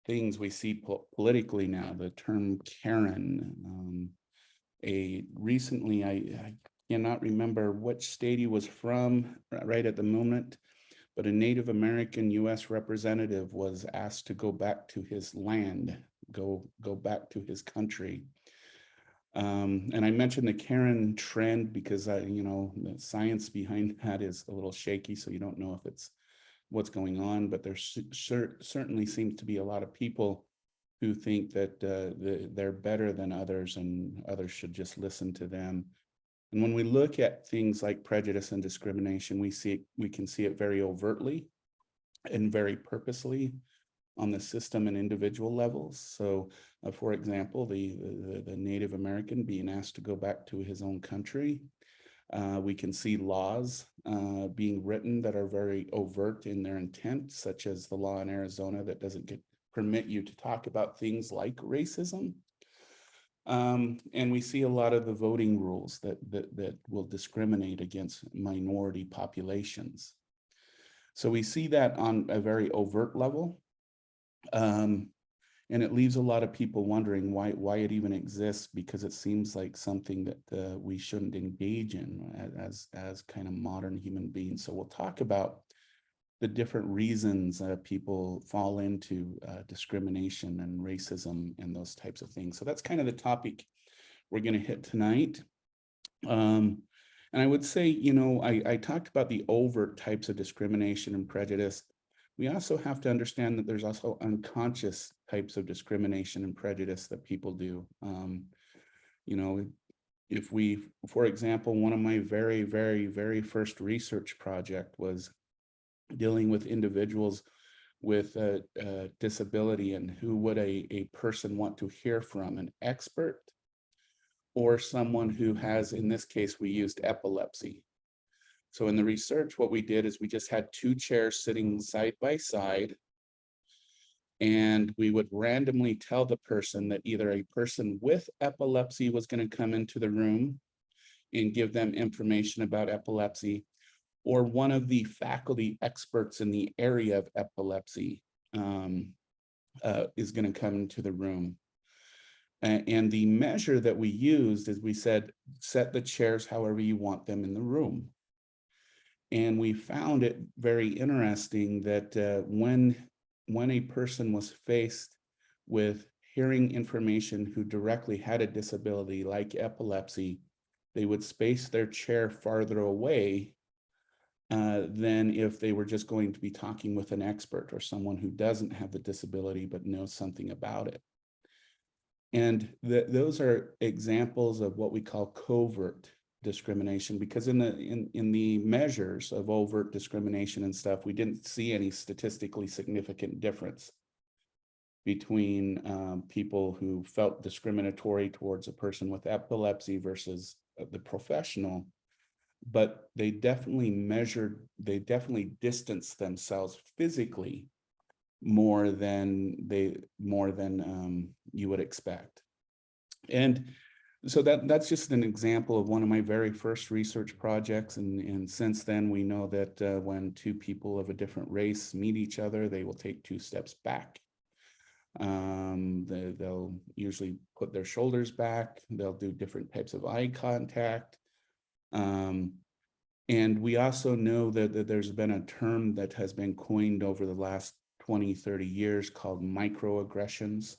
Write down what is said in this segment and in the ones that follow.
things we see politically now, the term Karen. Recently, I cannot remember which state he was from right at the moment, but a Native American U.S. representative was asked to go back to his land, go back to his country. And I mentioned the Karen trend because the science behind that is a little shaky, so you don't know if it's what's going on, but there certainly seems to be a lot of people who think that they're better than others and others should just listen to them. And when we look at things like prejudice and discrimination, we can see it very overtly and very purposely on the system and individual levels. So, for example, the Native American being asked to go back to his own country. We can see laws being written that are very overt in their intent, such as the law in Arizona that doesn't permit you to talk about things like racism. And we see a lot of the voting rules that will discriminate against minority populations. So we see that on a very overt level. And it leaves a lot of people wondering why it even exists, because it seems like something that we shouldn't engage in as kind of modern human beings. So we'll talk about the different reasons people fall into discrimination and racism and those types of things. So that's kind of the topic we're going to hit tonight. And I would say, I talked about the overt types of discrimination and prejudice. We also have to understand that there's also unconscious types of discrimination and prejudice that people do. If we, for example, one of my very, very, very first research project was dealing with individuals with a disability, and who would a person want to hear from, an expert or someone who has, in this case, we used epilepsy. So in the research, what we did is we just had two chairs sitting side by side, and we would randomly tell the person that either a person with epilepsy was going to come into the room and give them information about epilepsy, or one of the faculty experts in the area of epilepsy is going to come into the room. And the measure that we used is we said, set the chairs however you want them in the room. And we found it very interesting that when a person was faced with hearing information who directly had a disability like epilepsy, they would space their chair farther away than if they were just going to be talking with an expert or someone who doesn't have the disability but knows something about it. And those are examples of what we call covert discrimination, because in the measures of overt discrimination and stuff, we didn't see any statistically significant difference between people who felt discriminatory towards a person with epilepsy versus the professional. But they definitely distanced themselves physically more than you would expect. And so that's just an example of one of my very first research projects. And since then, we know that when two people of a different race meet each other, they will take two steps back. They'll usually put their shoulders back. They'll do different types of eye contact. And we also know that there's been a term that has been coined over the last 20, 30 years called microaggressions.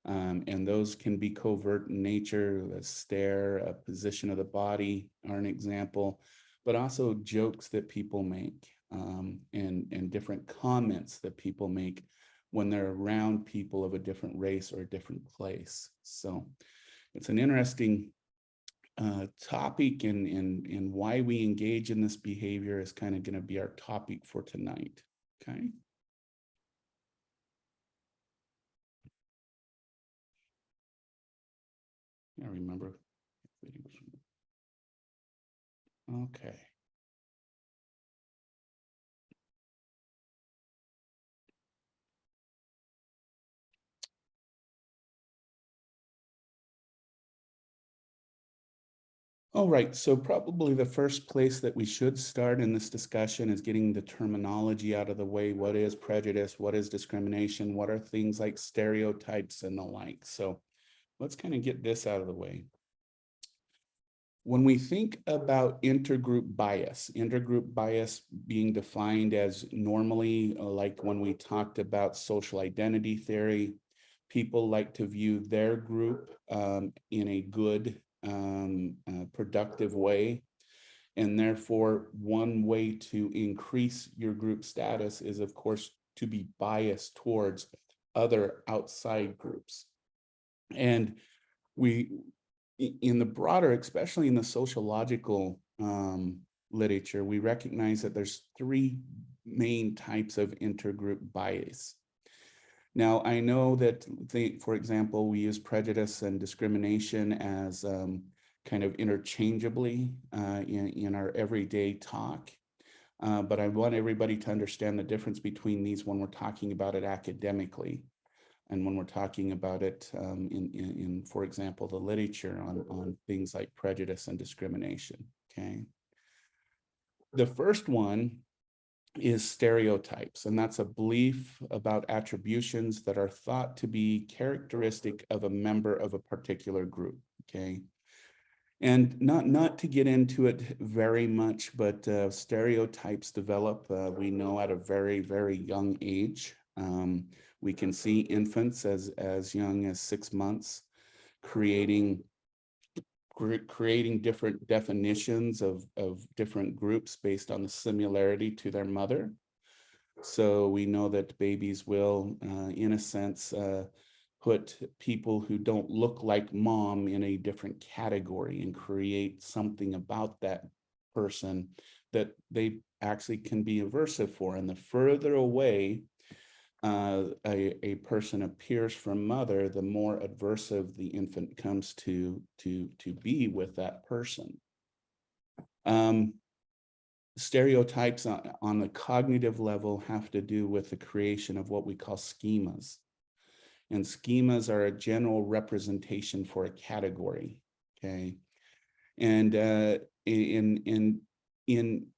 And those can be covert in nature. A stare, a position of the body are an example, but also jokes that people make, and different comments that people make when they're around people of a different race or a different place. So it's an interesting topic, and why we engage in this behavior is kind of going to be our topic for tonight. Okay. I remember. Okay. All right, so probably the first place that we should start in this discussion is getting the terminology out of the way. What is prejudice? What is discrimination? What are things like stereotypes and the like? So let's kind of get this out of the way. When we think about intergroup bias being defined as normally, like when we talked about social identity theory, people like to view their group in a good, productive way. And therefore, one way to increase your group status is, of course, to be biased towards other outside groups. And we, in the broader, especially in the sociological literature, we recognize that there's three main types of intergroup bias. Now, I know that, for example, we use prejudice and discrimination as kind of interchangeably in our everyday talk. But I want everybody to understand the difference between these when we're talking about it academically and when we're talking about it in, for example, the literature on things like prejudice and discrimination, okay? The first one is stereotypes, and that's a belief about attributions that are thought to be characteristic of a member of a particular group, okay? And not to get into it very much, but stereotypes develop, we know, at a very, very young age. We can see infants as young as 6 months creating different definitions of different groups based on the similarity to their mother. So we know that babies will, in a sense, put people who don't look like mom in a different category and create something about that person that they actually can be aversive for. And the further away a person appears from mother, the more aversive the infant comes to be with that person. Stereotypes on the cognitive level have to do with the creation of what we call schemas. And schemas are a general representation for a category, okay? And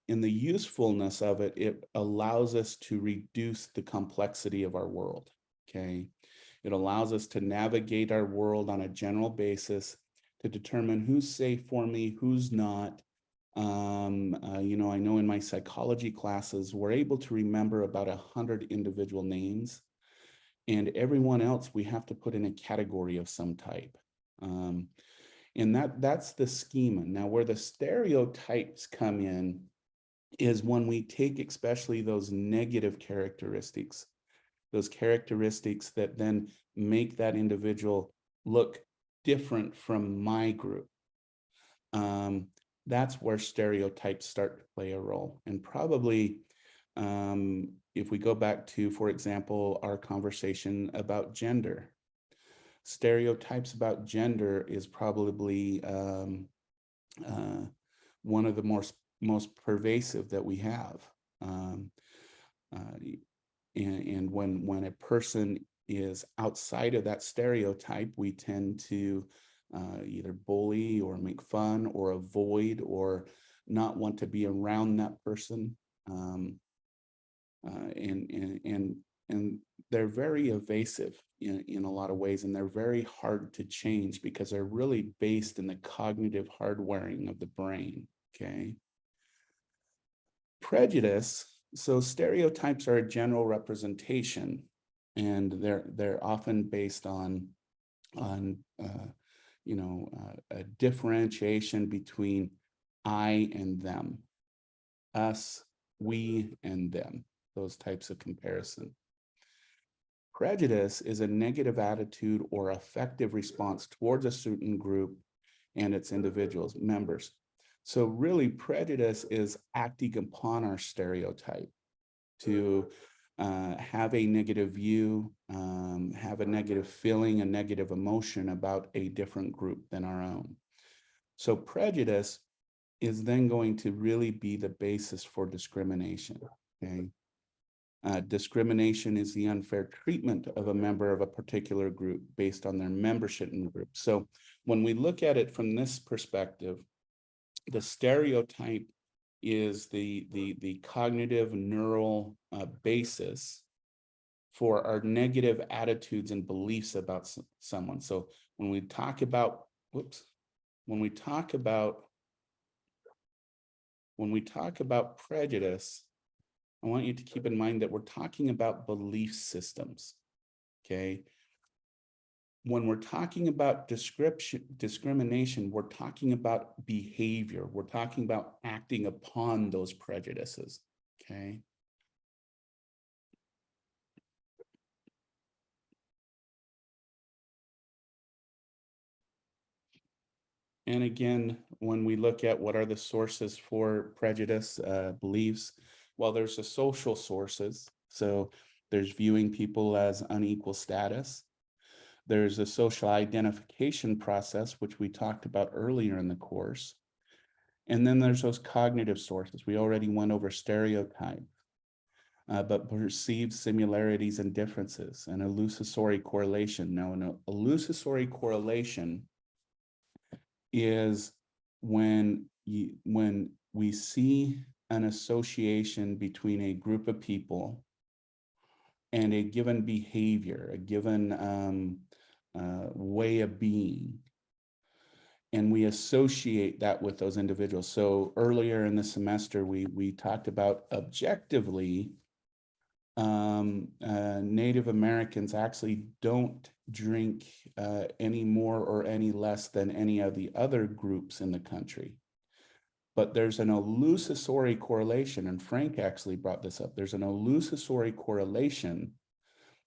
in the usefulness of it, it allows us to reduce the complexity of our world, okay? It allows us to navigate our world on a general basis to determine who's safe for me, who's not. You know, I know in my psychology classes, we're able to remember about 100 individual names, and everyone else we have to put in a category of some type. And that's the schema. Now, where the stereotypes come in is when we take especially those negative characteristics, those characteristics that then make that individual look different from my group. That's where stereotypes start to play a role. And probably if we go back to, for example, our conversation about gender, stereotypes about gender is probably one of the most pervasive that we have. And when a person is outside of that stereotype, we tend to either bully or make fun or avoid or not want to be around that person. And they're very evasive in a lot of ways, and they're very hard to change because they're really based in the cognitive hardwiring of the brain, okay? Prejudice, so stereotypes are a general representation, and they're often based on you know, a differentiation between I and them, us, we, and them, those types of comparison. Prejudice is a negative attitude or affective response towards a certain group and its individuals, members. So really, prejudice is acting upon our stereotype to have a negative view, have a negative feeling, a negative emotion about a different group than our own. So prejudice is then going to really be the basis for discrimination, okay? Discrimination is the unfair treatment of a member of a particular group based on their membership in the group. So when we look at it from this perspective, The stereotype is the cognitive neural basis for our negative attitudes and beliefs about someone. So when we talk about, when we talk about prejudice, I want you to keep in mind that we're talking about belief systems, okay? When we're talking about discrimination, we're talking about behavior. We're talking about acting upon those prejudices, okay? And again, when we look at what are the sources for prejudice beliefs, well, there's the social sources. So there's viewing people as unequal status. There's a social identification process, which we talked about earlier in the course. And then there's those cognitive sources. We already went over stereotype, but perceived similarities and differences, and illusory correlation. Now, an illusory correlation is when we see an association between a group of people and a given behavior, a given way of being, and we associate that with those individuals. So earlier in the semester, we talked about objectively, Native Americans actually don't drink any more or any less than any of the other groups in the country. But there's an illusory correlation, and Frank actually brought this up. There's an illusory correlation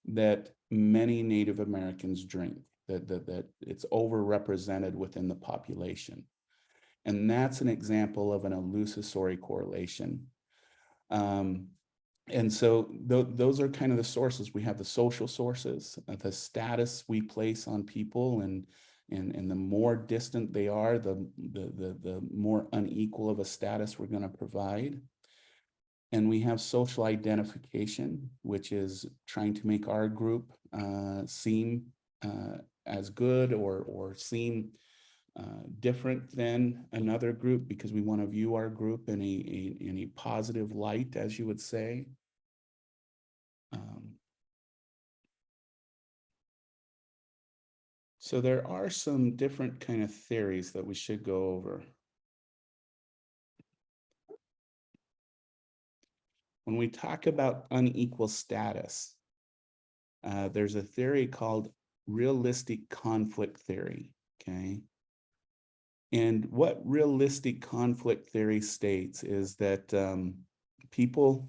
that many Native Americans drink, that it's overrepresented within the population. And that's an example of an illusory correlation. And so those are kind of the sources. We have the social sources, the status we place on people, and the more distant they are, the more unequal of a status we're going to provide. And we have social identification, which is trying to make our group seem as good or seem different than another group, because we want to view our group in a positive light, as you would say. So there are some different kind of theories that we should go over. When we talk about unequal status, there's a theory called realistic conflict theory, okay? And what realistic conflict theory states is that people,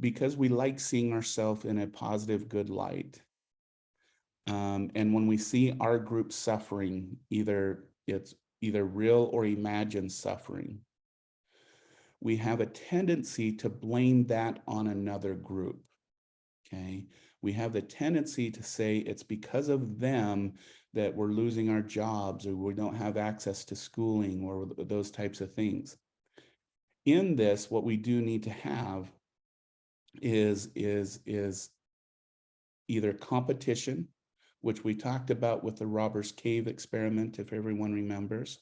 because we like seeing ourselves in a positive, good light, and when we see our group suffering, it's either real or imagined suffering, we have a tendency to blame that on another group, okay? We have the tendency to say it's because of them that we're losing our jobs, or we don't have access to schooling, or those types of things. In this, what we do need to have is either competition, which we talked about with the Robbers Cave experiment, if everyone remembers,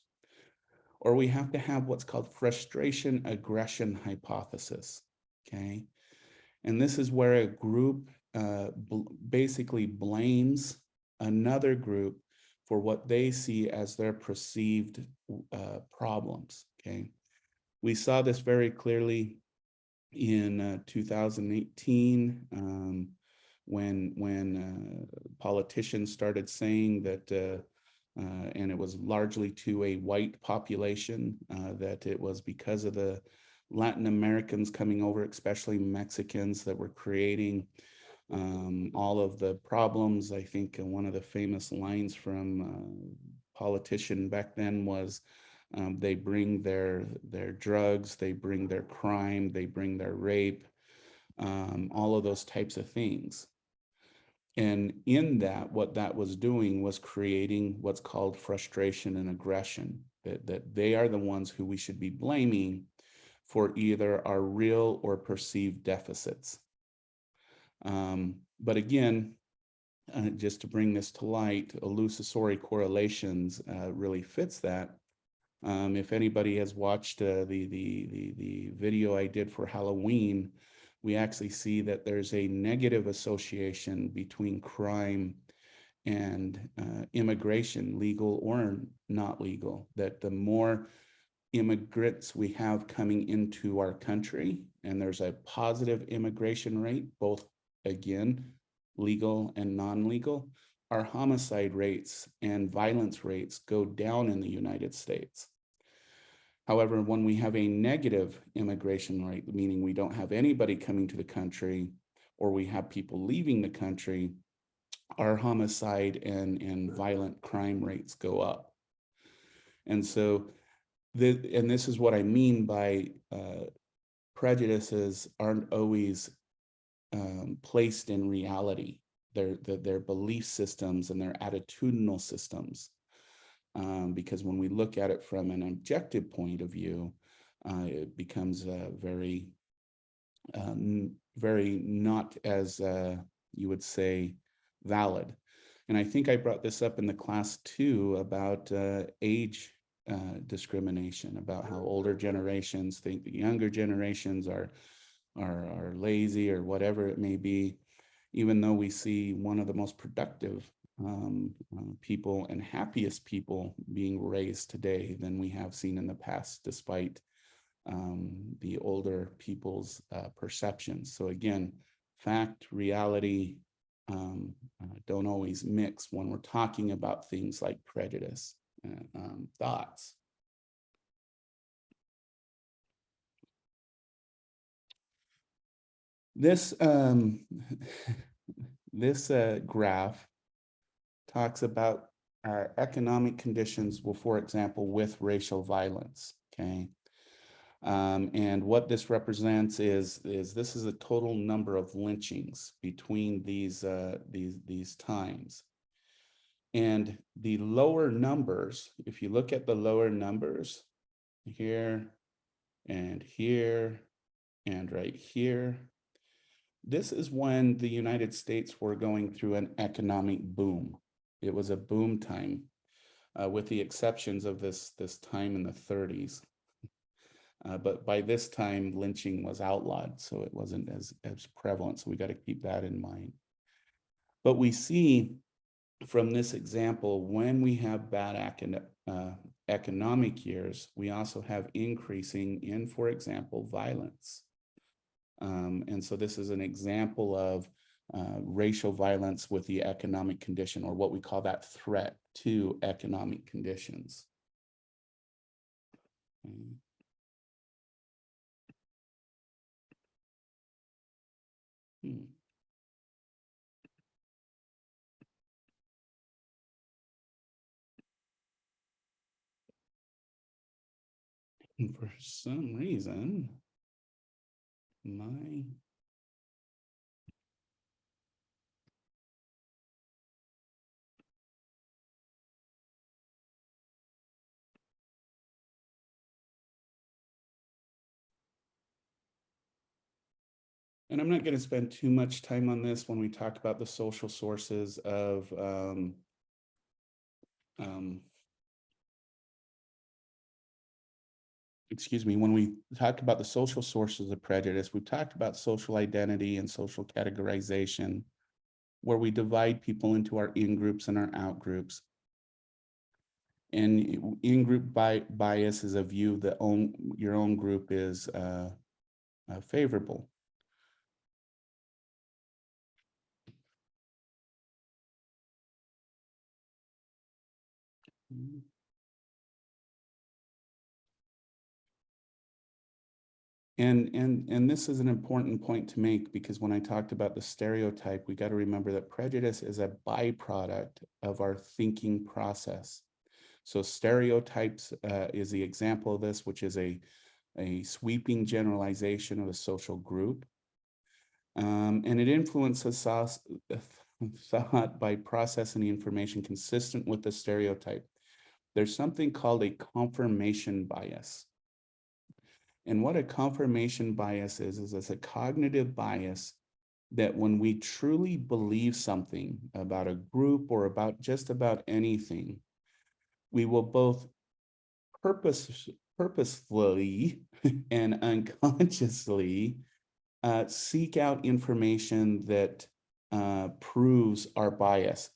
or we have to have what's called frustration aggression hypothesis, okay? And this is where a group basically blames another group for what they see as their perceived problems, okay? We saw this very clearly in 2018 when politicians started saying that, and it was largely to a white population, that it was because of the Latin Americans coming over, especially Mexicans, that were creating all of the problems. I think one of the famous lines from politician back then was, they bring their drugs, they bring their crime, they bring their rape, all of those types of things. And in that, what that was doing was creating what's called frustration and aggression, that they are the ones who we should be blaming for either our real or perceived deficits. But again, just to bring this to light, illusory correlations really fits that. If anybody has watched the video I did for Halloween, we actually see that there's a negative association between crime and immigration, legal or not legal, that the more immigrants we have coming into our country, and there's a positive immigration rate, both, again, legal and non-legal, our homicide rates and violence rates go down in the United States. However, when we have a negative immigration rate, meaning we don't have anybody coming to the country, or we have people leaving the country, our homicide and violent crime rates go up. And so, and this is what I mean by prejudices aren't always placed in reality. They're belief systems and their attitudinal systems. Because when we look at it from an objective point of view, it becomes very, very not as you would say valid. And I think I brought this up in the class too about age discrimination, about how older generations think the younger generations are lazy or whatever it may be, even though we see one of the most productive people and happiest people being raised today than we have seen in the past, despite the older people's perceptions. So again, fact, reality don't always mix when we're talking about things like prejudice and thoughts. This this graph talks about economic conditions, well, for example, with racial violence, okay? And what this represents is this is a total number of lynchings between these times. And the lower numbers, if you look at the lower numbers here and here and right here, this is when the United States were going through an economic boom. It was a boom time, with the exceptions of this time in the 30s. But by this time, lynching was outlawed, so it wasn't as prevalent. So we got to keep that in mind. But we see from this example, when we have bad economic years, we also have increasing in, for example, violence. And so this is an example of racial violence with the economic condition, or what we call that threat to economic conditions. And for some reason, and I'm not going to spend too much time on this when we talk about the social sources of excuse me, when we talked about the social sources of prejudice, we've talked about social identity and social categorization, where we divide people into our in-groups and our out-groups. And in-group bias is a view that your own group is favorable. And this is an important point to make, because when I talked about the stereotype, we got to remember that prejudice is a byproduct of our thinking process. So stereotypes is the example of this, which is a sweeping generalization of a social group. And it influences thought by processing the information consistent with the stereotype. There's something called a confirmation bias. And what a confirmation bias is it's a cognitive bias that when we truly believe something about a group or about just about anything, we will both purposefully and unconsciously seek out information that proves our bias,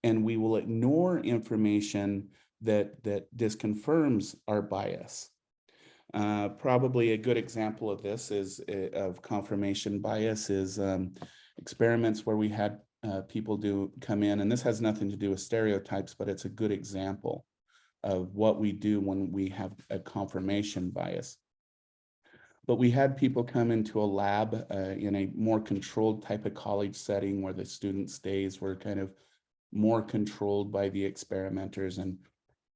and we will ignore information that disconfirms our bias. Probably a good example of this is of confirmation bias is experiments where we had people come in, and this has nothing to do with stereotypes, but it's a good example of what we do when we have a confirmation bias. But we had people come into a lab in a more controlled type of college setting where the students' days were kind of more controlled by the experimenters, and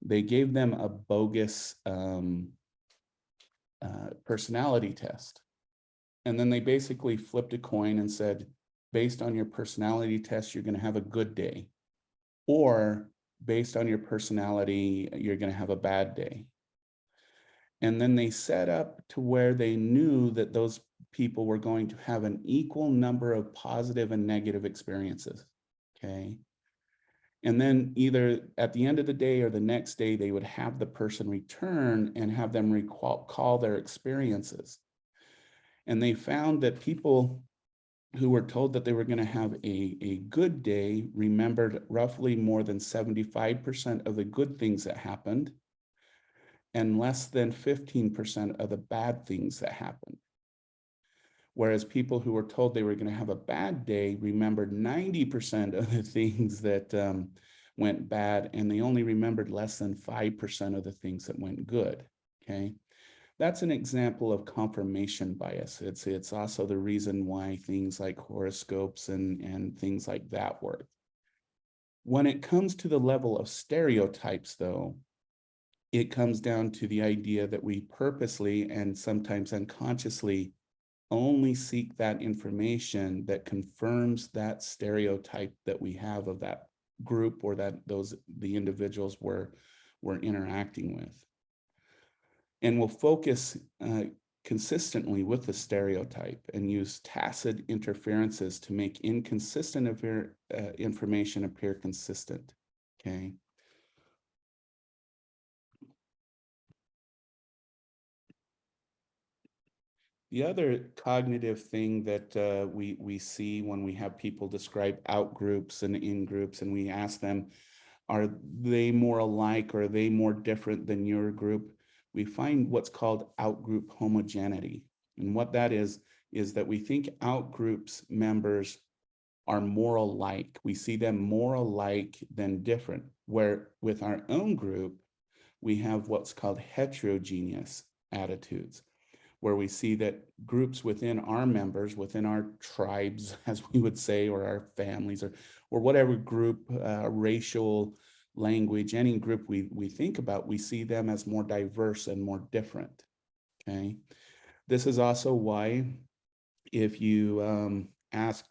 they gave them a bogus personality test. And then they basically flipped a coin and said, based on your personality test, you're going to have a good day. Or based on your personality, you're going to have a bad day. And then they set up to where they knew that those people were going to have an equal number of positive and negative experiences. Okay. And then either at the end of the day or the next day, they would have the person return and have them recall their experiences. And they found that people who were told that they were going to have a good day remembered roughly more than 75% of the good things that happened and less than 15% of the bad things that happened. Whereas people who were told they were going to have a bad day remembered 90% of the things that went bad, and they only remembered less than 5% of the things that went good. Okay. That's an example of confirmation bias. It's also the reason why things like horoscopes and things like that work. When it comes to the level of stereotypes, though, it comes down to the idea that we purposely and sometimes unconsciously only seek that information that confirms that stereotype that we have of that group or that the individuals we're interacting with. And we'll focus consistently with the stereotype and use tacit interferences to make inconsistent information appear consistent. Okay. The other cognitive thing that we see when we have people describe out groups and in groups, and we ask them, are they more alike or are they more different than your group? We find what's called out-group homogeneity. And what that is that we think out-groups members are more alike. We see them more alike than different, where with our own group, we have what's called heterogeneous attitudes, where we see that groups within our members, within our tribes, as we would say, or our families, or whatever group, racial, language, any group we think about, we see them as more diverse and more different. Okay. This is also why if you ask,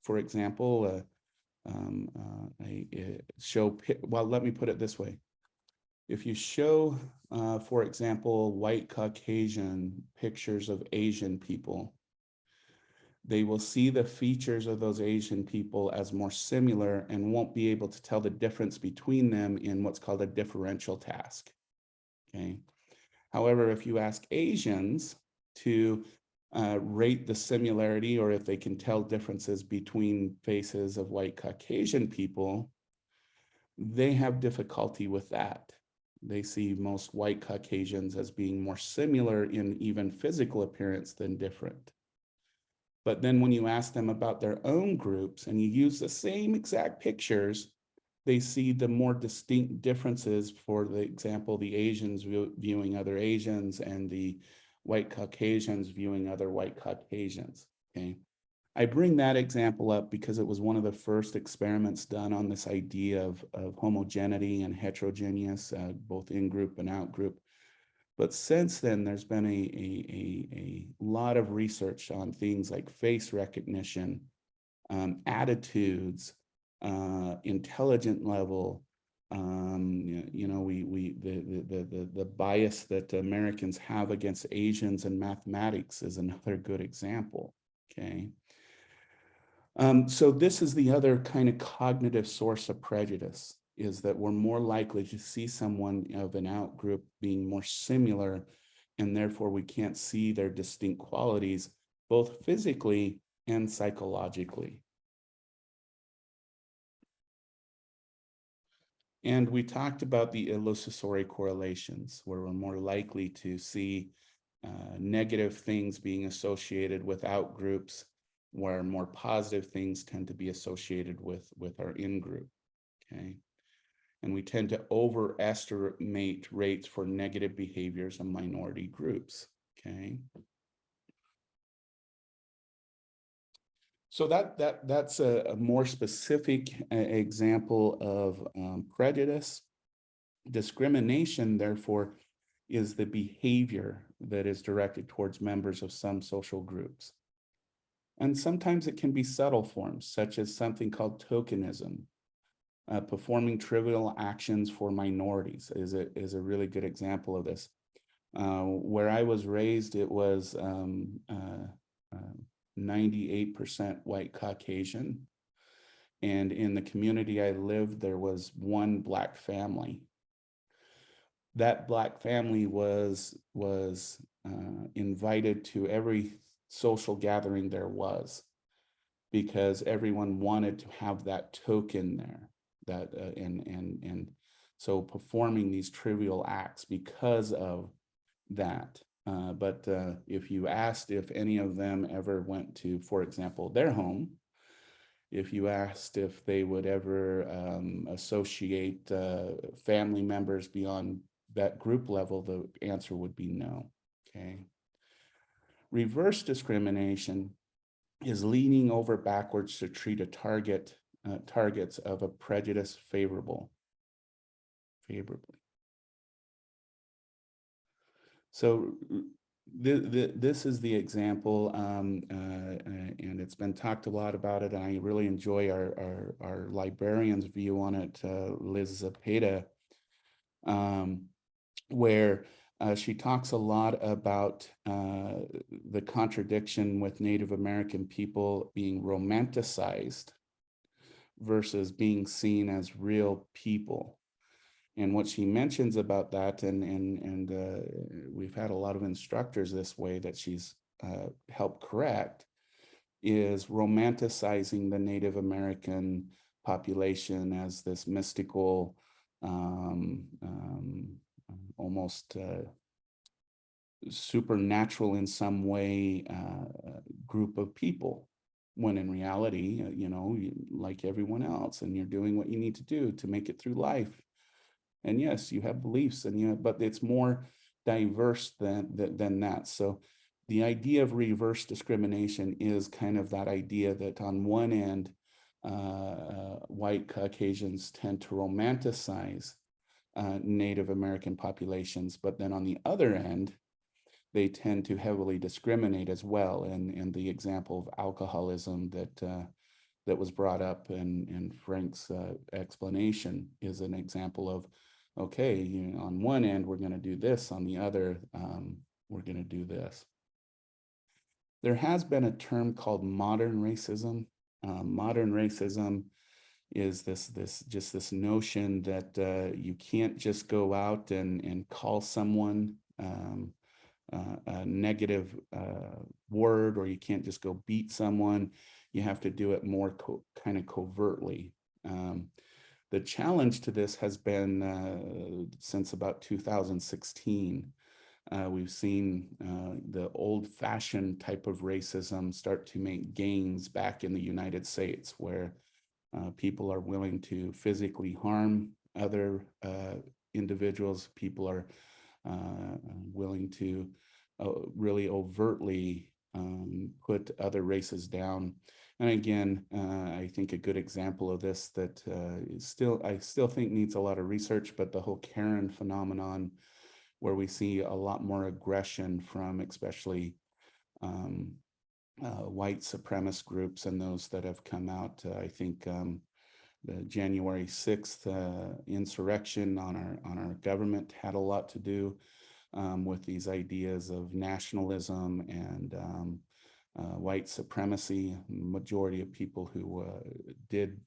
for example, well, let me put it this way. If you show, for example, white Caucasian pictures of Asian people, they will see the features of those Asian people as more similar and won't be able to tell the difference between them in what's called a differential task. Okay. However, if you ask Asians to rate the similarity, or if they can tell differences between faces of white Caucasian people, they have difficulty with that. They see most white Caucasians as being more similar in even physical appearance than different. But then when you ask them about their own groups and you use the same exact pictures, they see the more distinct differences. For the example, the Asians viewing other Asians and the white Caucasians viewing other white Caucasians. Okay. I bring that example up because it was one of the first experiments done on this idea of homogeneity and heterogeneous, both in-group and out-group. But since then, there's been a lot of research on things like face recognition, attitudes, intelligent level. You know, the bias that Americans have against Asians in mathematics is another good example. Okay. So this is the other kind of cognitive source of prejudice, is that we're more likely to see someone of an out group being more similar, and therefore we can't see their distinct qualities, both physically and psychologically. And we talked about the illusory correlations, where we're more likely to see negative things being associated with out groups, where more positive things tend to be associated with our in-group, okay? And we tend to overestimate rates for negative behaviors in minority groups, okay? So that's a more specific example of prejudice. Discrimination, therefore, is the behavior that is directed towards members of some social groups. And sometimes it can be subtle forms, such as something called tokenism. Performing trivial actions for minorities is a really good example of this. Where I was raised, it was 98% white Caucasian. And in the community I lived, there was one Black family. That Black family was invited to every social gathering there was, because everyone wanted to have that token there, that and so performing these trivial acts because of that. But if you asked if any of them ever went to, for example, their home, if you asked if they would ever associate family members beyond that group level, the answer would be no, okay? Reverse discrimination is leaning over backwards to treat a targets of a prejudice favorably. So this is the example, and it's been talked a lot about it, and I really enjoy our librarian's view on it, Liz Zepeda, where she talks a lot about the contradiction with Native American people being romanticized versus being seen as real people. And what she mentions about that, and we've had a lot of instructors this way that she's helped correct, is romanticizing the Native American population as this mystical, almost supernatural in some way group of people, when in reality, you know, like everyone else, and you're doing what you need to do to make it through life. And yes, you have beliefs, and but it's more diverse than that. So the idea of reverse discrimination is kind of that idea that on one end, white Caucasians tend to romanticize Native American populations, but then on the other end, they tend to heavily discriminate as well. And the example of alcoholism that was brought up in Frank's explanation is an example of, okay, you know, on one end, we're going to do this, on the other, we're going to do this. There has been a term called modern racism. Modern racism is this notion that you can't just go out and call someone a negative word, or you can't just go beat someone. You have to do it more kind of covertly. The challenge to this has been since about 2016. We've seen the old-fashioned type of racism start to make gains back in the United States, where people are willing to physically harm other individuals. People are willing to really overtly put other races down. And again, I think a good example of this that I still think needs a lot of research, but the whole Karen phenomenon, where we see a lot more aggression from especially white supremacist groups and those that have come out. I think the January 6th insurrection on our government had a lot to do with these ideas of nationalism and white supremacy. Majority of people who did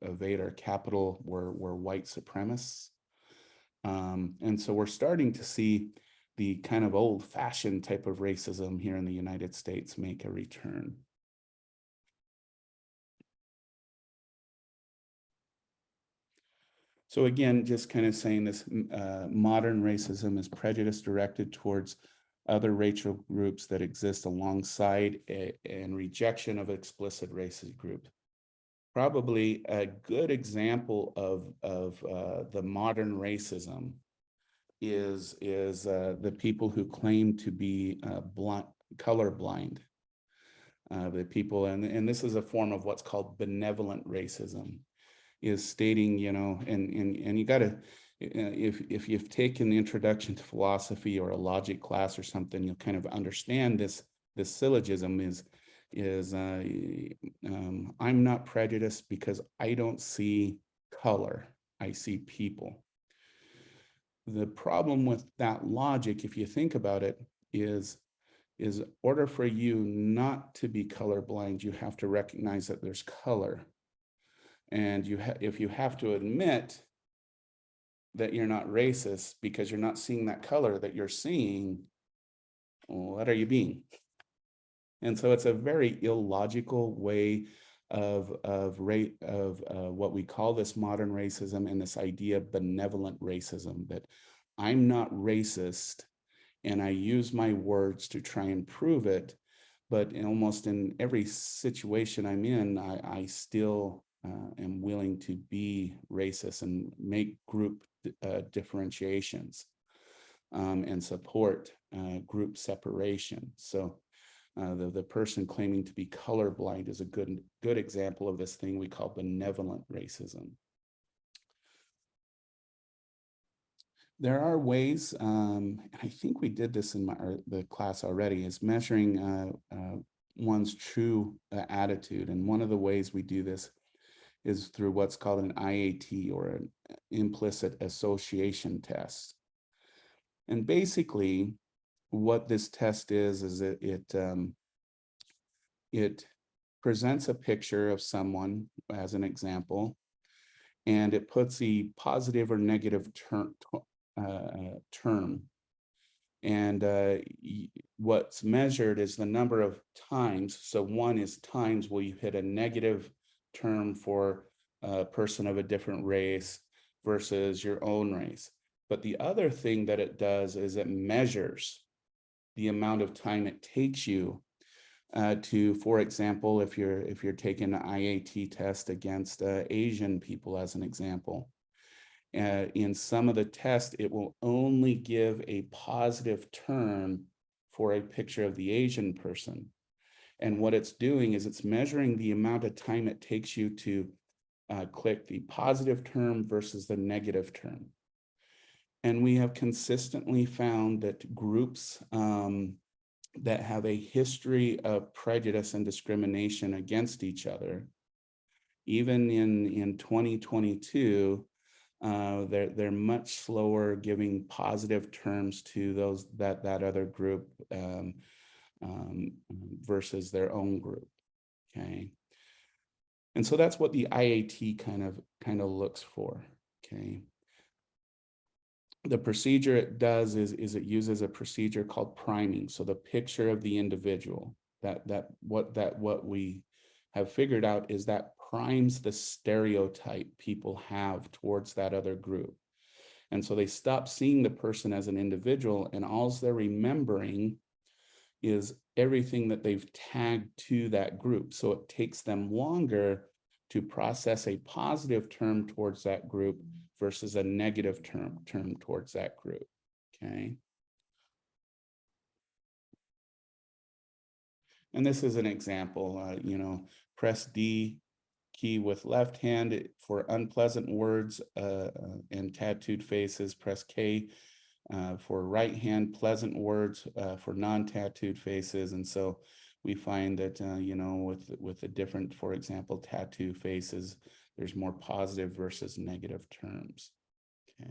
evade our capital were white supremacists. And so we're starting to see the kind of old-fashioned type of racism here in the United States make a return. So again, just kind of saying this, modern racism is prejudice directed towards other racial groups that exist alongside and rejection of explicit racist groups. Probably a good example of the modern racism is the people who claim to be colorblind. The people, and this is a form of what's called benevolent racism, is stating, you know, and you got to, if you've taken the introduction to philosophy or a logic class or something, you'll kind of understand this syllogism is I'm not prejudiced because I don't see color, I see people. The problem with that logic, if you think about it, is order for you not to be colorblind, you have to recognize that there's color. And if you have to admit that you're not racist because you're not seeing that color that you're seeing, what are you being? And so it's a very illogical way of what we call this modern racism, and this idea of benevolent racism, that I'm not racist and I use my words to try and prove it, but almost in every situation I'm in, I still am willing to be racist and make group differentiations and support group separation. So the person claiming to be colorblind is a good example of this thing we call benevolent racism. There are ways, I think we did this in the class already, is measuring one's true attitude. And one of the ways we do this is through what's called an IAT, or an implicit association test. And basically what this test is it presents a picture of someone as an example, and it puts the positive or negative term. And what's measured is the number of times. So one is times where you hit a negative term for a person of a different race versus your own race. But the other thing that it does is it measures the amount of time it takes you to, for example, if you're taking an IAT test against Asian people as an example. In some of the tests, it will only give a positive term for a picture of the Asian person. And what it's doing is it's measuring the amount of time it takes you to click the positive term versus the negative term. And we have consistently found that groups that have a history of prejudice and discrimination against each other, even in 2022, they're much slower giving positive terms to those that other group versus their own group. Okay, and so that's what the IAT kind of looks for. Okay, the procedure it does is it uses a procedure called priming. So the picture of the individual, what we have figured out is that primes the stereotype people have towards that other group. And so they stop seeing the person as an individual, and all they're remembering is everything that they've tagged to that group. So it takes them longer to process a positive term towards that group versus a negative term towards that group. Okay. And this is an example, you know, press D key with left hand for unpleasant words and tattooed faces, press K for right hand pleasant words for non-tattooed faces. And so we find that, you know, with the different, for example, tattoo faces, there's more positive versus negative terms. Okay.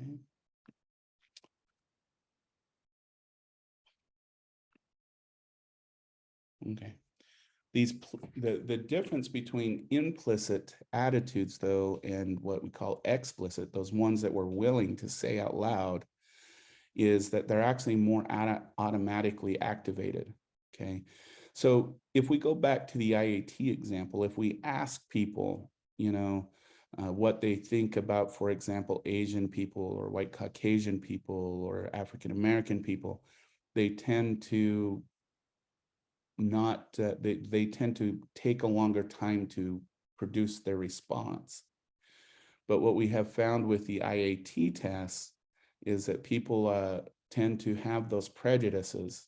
Okay. The difference between implicit attitudes, though, and what we call explicit, those ones that we're willing to say out loud, is that they're actually more automatically activated. Okay. So if we go back to the IAT example, if we ask people, what they think about, for example, Asian people or white Caucasian people or African American people, they tend to not, they tend to take a longer time to produce their response. But what we have found with the IAT tests is that people tend to have those prejudices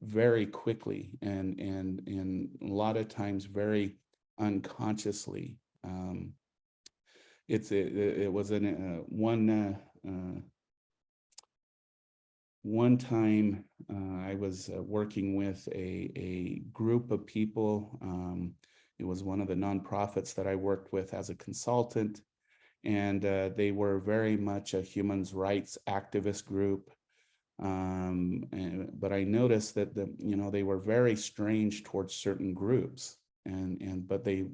very quickly and a lot of times very unconsciously. It was in one time I was working with a group of people. It was one of the nonprofits that I worked with as a consultant, and they were very much a human rights activist group. But I noticed that they were very strange towards certain groups, but they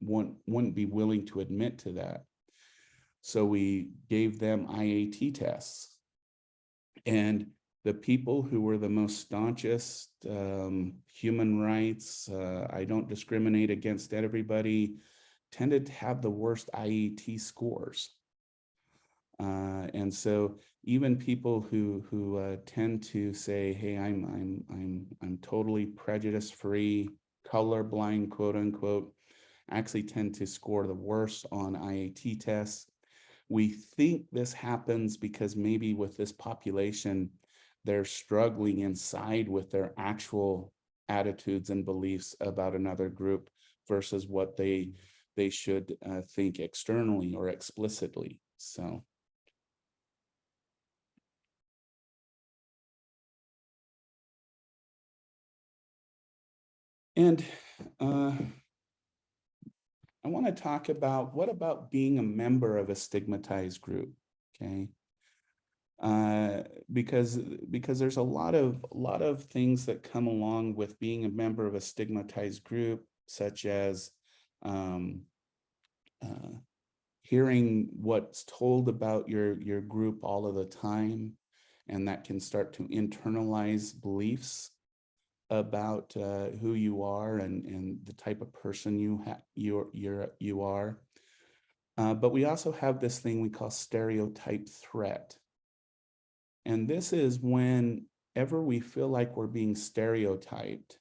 wouldn't be willing to admit to that. So we gave them IAT tests, and the people who were the most staunchest human rights, I don't discriminate against everybody, tended to have the worst IAT scores. And so even people who tend to say, "Hey, I'm totally prejudice free, colorblind, quote unquote," actually tend to score the worst on IAT tests. We think this happens because maybe with this population, they're struggling inside with their actual attitudes and beliefs about another group versus what they should think externally or explicitly. So. And I want to talk about, what about being a member of a stigmatized group? Okay. Because there's a lot of things that come along with being a member of a stigmatized group, such as hearing what's told about your group all of the time, and that can start to internalize beliefs about who you are and the type of person you are. But we also have this thing we call stereotype threat. And this is whenever we feel like we're being stereotyped,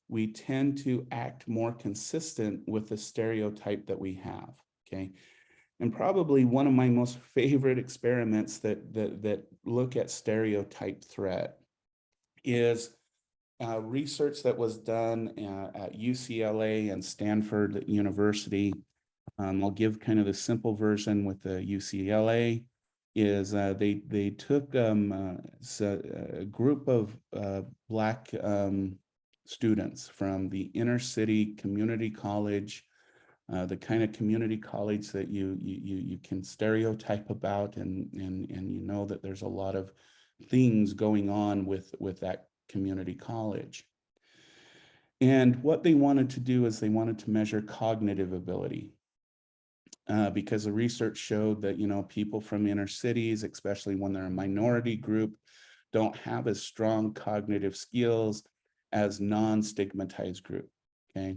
we tend to act more consistent with the stereotype that we have, okay? And probably one of my most favorite experiments that look at stereotype threat is research that was done at UCLA and Stanford University. I'll give kind of the simple version with the UCLA. Is they took a group of Black students from the inner city community college, the kind of community college that you can stereotype about, and you know that there's a lot of things going on with that community college. And what they wanted to do is they wanted to measure cognitive ability. Because the research showed that, people from inner cities, especially when they're a minority group, don't have as strong cognitive skills as non-stigmatized group, okay?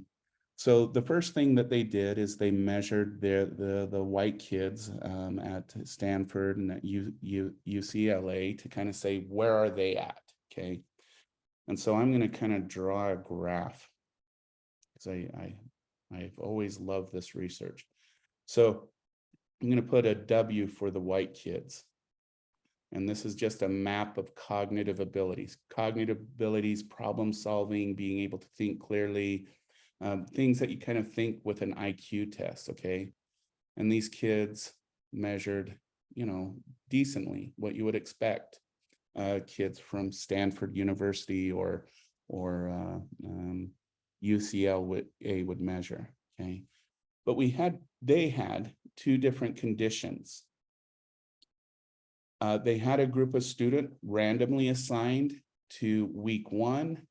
So the first thing that they did is they measured the white kids at Stanford and at UCLA to kind of say, where are they at, okay? And so I'm going to kind of draw a graph, because I've always loved this research. So I'm going to put a W for the white kids. And this is just a map of cognitive abilities. Cognitive abilities, problem solving, being able to think clearly, things that you kind of think with an IQ test, okay? And these kids measured, decently, what you would expect kids from Stanford University or UCLA would measure, okay? But they had two different conditions. They had a group of students randomly assigned to week 1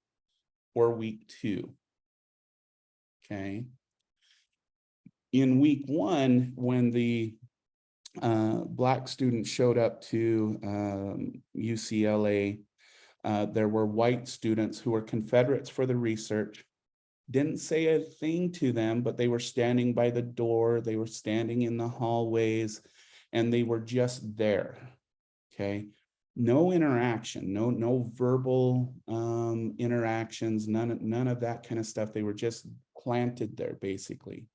or week 2. Okay. In week 1, when the Black students showed up to UCLA, there were white students who were Confederates for the research. Didn't say a thing to them, but they were standing by the door, they were standing in the hallways, and they were just there. Okay. No interaction, no verbal interactions, none of that kind of stuff. They were just planted there, basically.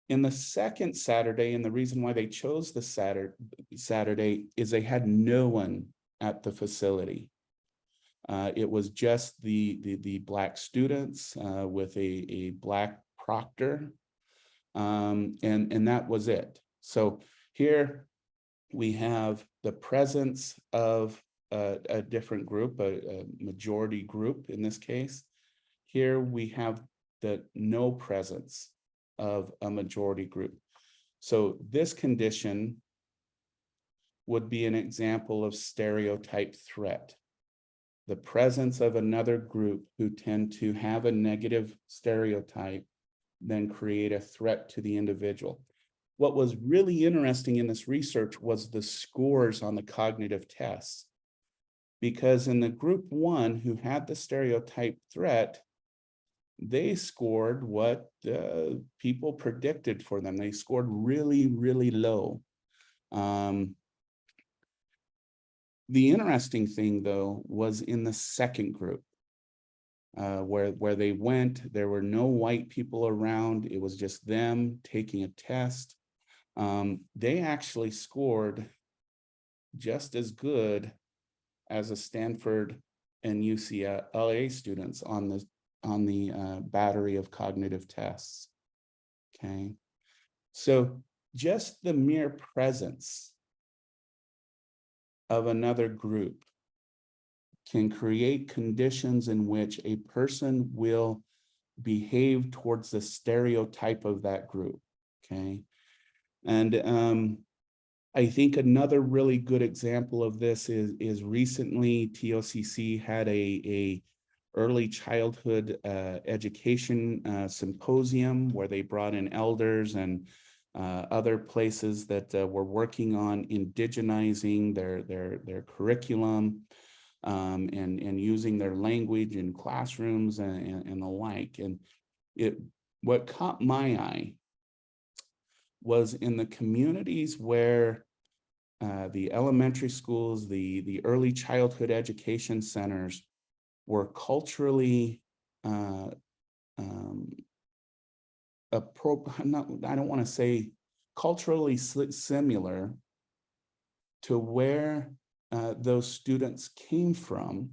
In the second Saturday, and the reason why they chose the Saturday is they had no one at the facility. It was just the Black students with a Black proctor, and that was it. So here we have the presence of a different group, a majority group in this case. Here we have the no presence of a majority group. So this condition would be an example of stereotype threat. The presence of another group who tend to have a negative stereotype then create a threat to the individual. What was really interesting in this research was the scores on the cognitive tests. Because in the group 1 who had the stereotype threat, they scored what people predicted for them. They scored really, really low. The interesting thing, though, was in the second group, where they went, there were no white people around. It was just them taking a test. They actually scored just as good as a Stanford and UCLA students on the battery of cognitive tests. Okay, so just the mere presence of another group can create conditions in which a person will behave towards the stereotype of that group. Okay, and I think another really good example of this is recently TOCC had a early childhood education symposium where they brought in elders and other places that were working on indigenizing their curriculum and using their language in classrooms and the like. And what caught my eye was in the communities where the elementary schools, the early childhood education centers were culturally I don't want to say culturally similar to where those students came from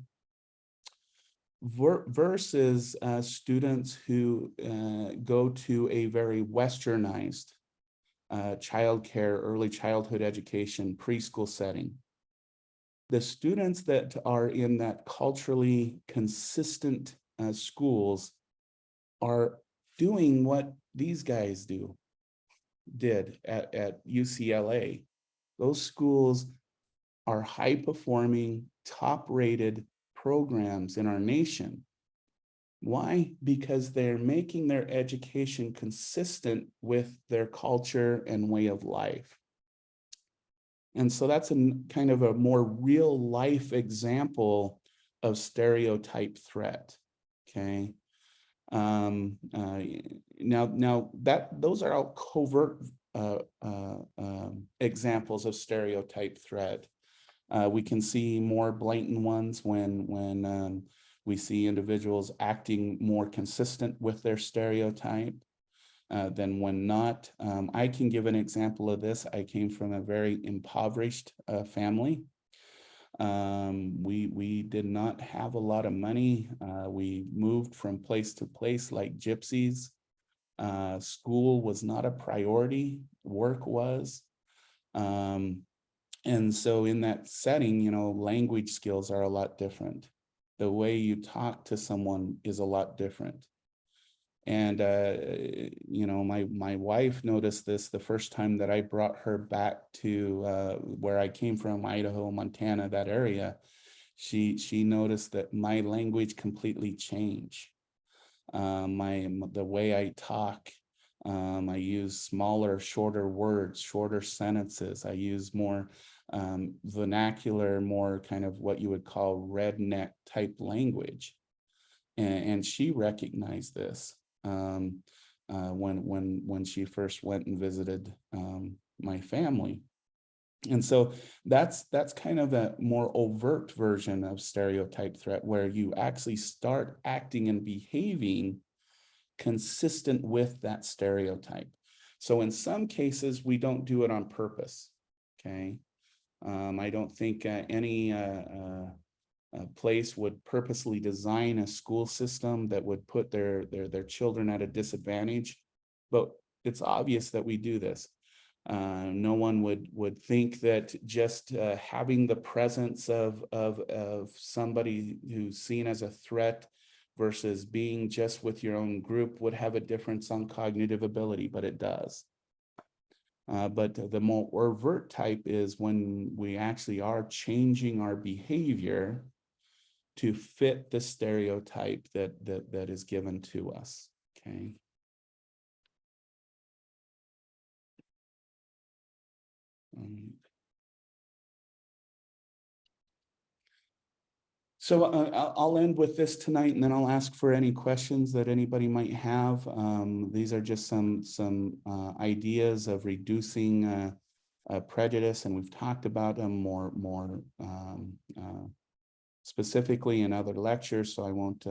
versus students who go to a very westernized childcare, early childhood education, preschool setting. The students that are in that culturally consistent schools are doing what these guys did at UCLA. Those schools are high performing, top rated programs in our nation. Why? Because they're making their education consistent with their culture and way of life. And so that's a kind of a more real life example of stereotype threat. Okay. Now that those are all covert examples of stereotype threat. We can see more blatant ones when we see individuals acting more consistent with their stereotype than when not. I can give an example of this. I came from a very impoverished family. We did not have a lot of money. We moved from place to place like gypsies. School was not a priority, work was. And so in that setting, you know, language skills are a lot different. The way you talk to someone is a lot different. And, you know, my wife noticed this the first time that I brought her back to where I came from, Idaho, Montana, that area. She noticed that my language completely changed. The way I talk, I use smaller, shorter words, shorter sentences. I use more vernacular, more kind of what you would call redneck type language. And she recognized this when she first went and visited my family. And so that's kind of a more overt version of stereotype threat, where you actually start acting and behaving consistent with that stereotype. So in some cases, we don't do it on purpose. Okay. I don't think any place would purposely design a school system that would put their children at a disadvantage, but it's obvious that we do this. No one would think that just having the presence of somebody who's seen as a threat versus being just with your own group would have a difference on cognitive ability, but it does. But the more overt type is when we actually are changing our behavior to fit the stereotype that is given to us. Okay. So I'll end with this tonight, and then I'll ask for any questions that anybody might have. These are just some ideas of reducing prejudice, and we've talked about them more specifically in other lectures, so I won't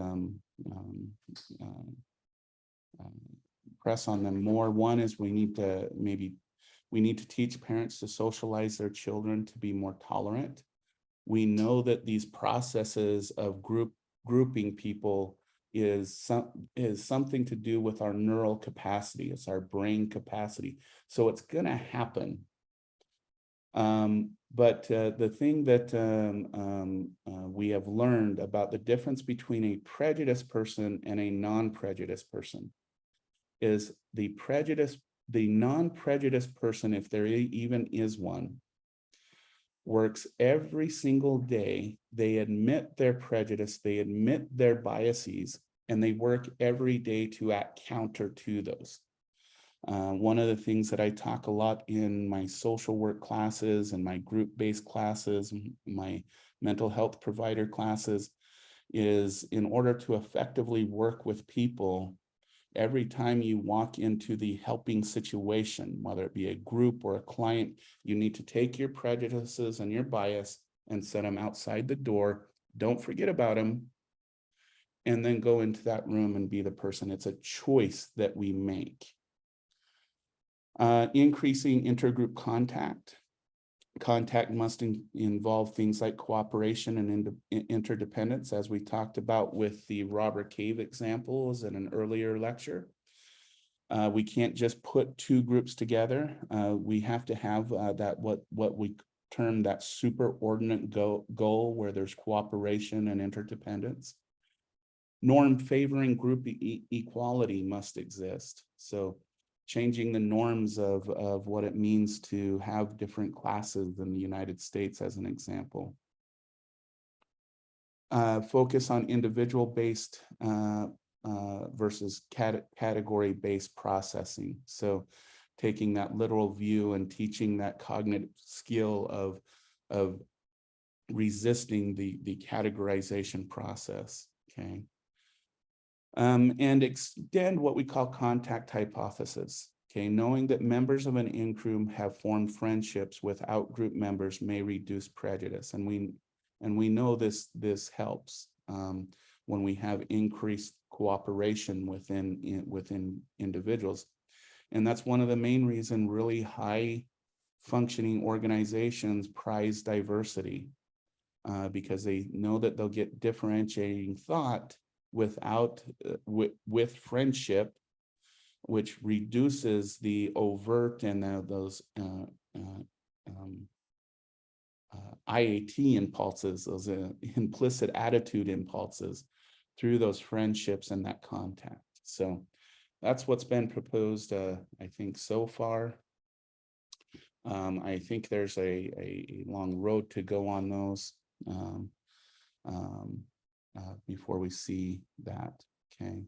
press on them more. One is we need to teach parents to socialize their children to be more tolerant. We know that these processes of grouping people is something to do with our neural capacity. It's our brain capacity. So it's going to happen. But the thing that we have learned about the difference between a prejudiced person and a non-prejudiced person is the non-prejudiced person, if there even is one, works every single day. They admit their prejudice, they admit their biases, and they work every day to act counter to those. One of the things that I talk a lot in my social work classes and my group-based classes, my mental health provider classes, is in order to effectively work with people, every time you walk into the helping situation, whether it be a group or a client, you need to take your prejudices and your bias and set them outside the door. Don't forget about them. And then go into that room and be the person. It's a choice that we make. Increasing intergroup contact. Contact must involve things like cooperation and interdependence, as we talked about with the robber cave examples in an earlier lecture. We can't just put two groups together. We have to have that what we term that superordinate goal where there's cooperation and interdependence. Norm favoring group equality must exist. So changing the norms of what it means to have different classes in the United States, as an example. Focus on individual-based versus category-based processing. So taking that literal view and teaching that cognitive skill of resisting the categorization process, okay? And extend what we call contact hypothesis. Okay, knowing that members of an in-group have formed friendships with out-group members may reduce prejudice, and we know this helps when we have increased cooperation within individuals, and that's one of the main reasons really high functioning organizations prize diversity, because they know that they'll get differentiating thought with friendship, which reduces the overt and those IAT impulses, those implicit attitude impulses, through those friendships and that contact. So that's what's been proposed, I think, so far. I think there's a long road to go on those. before we see that. Okay.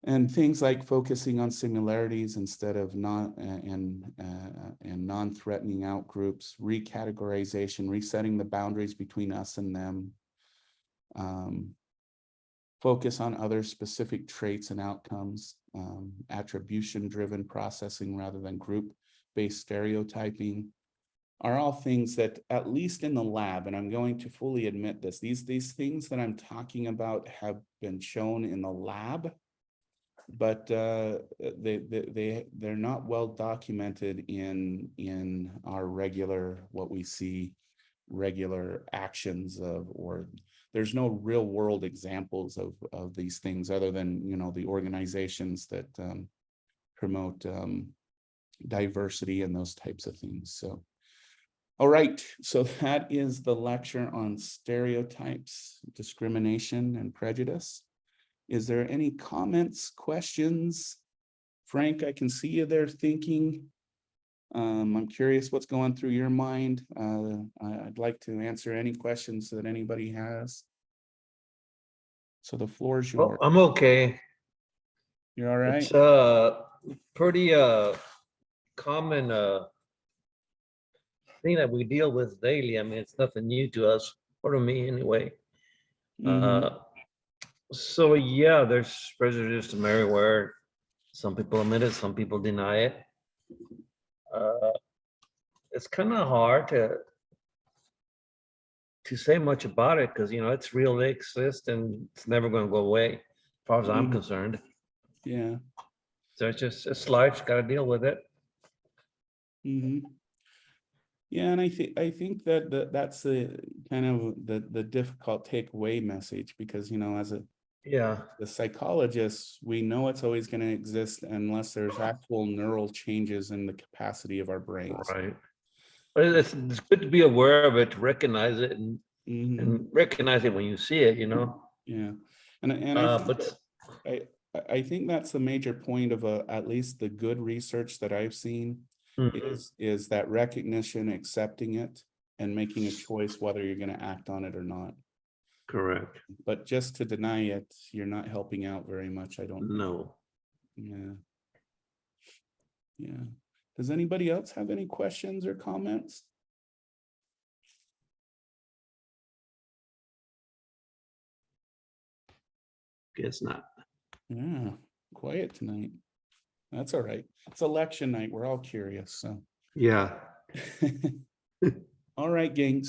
And things like focusing on similarities instead of non-threatening out groups, recategorization, resetting the boundaries between us and them. Focus on other specific traits and outcomes, attribution-driven processing rather than group-based stereotyping, are all things that, at least in the lab, and I'm going to fully admit this, these things that I'm talking about have been shown in the lab, but they're not well documented in our regular, what we see, regular actions of, or there's no real world examples of these things other than, you know, the organizations that promote diversity and those types of things. So, all right, so that is the lecture on stereotypes, discrimination, and prejudice. Is there any comments, questions? Frank, I can see you there thinking. I'm curious what's going through your mind. I'd like to answer any questions that anybody has. So the floor is yours. I'm okay. You're all right? It's pretty common thing that we deal with daily. I mean, it's nothing new to us, or to me anyway. So yeah, there's prejudice everywhere. Some people admit it, some people deny it. It's kind of hard to say much about it because, you know, it's real, it exists, and it's never going to go away, as far as I'm concerned. Yeah. So it's life, got to deal with it. Yeah, and I think that that's the kind of the difficult takeaway message, because, you know, as the psychologists, we know it's always going to exist unless there's actual neural changes in the capacity of our brains. Right. But it's good to be aware of it, to recognize it, and recognize it when you see it, you know. Yeah, and I think that's the major point of at least the good research that I've seen, is that recognition, accepting it, and making a choice whether you're going to act on it or not. Correct. But just to deny it, you're not helping out very much, I don't think. No. Yeah. Does anybody else have any questions or comments? Guess not. Yeah, quiet tonight. That's all right. It's election night. We're all curious, so. Yeah. All right, gang.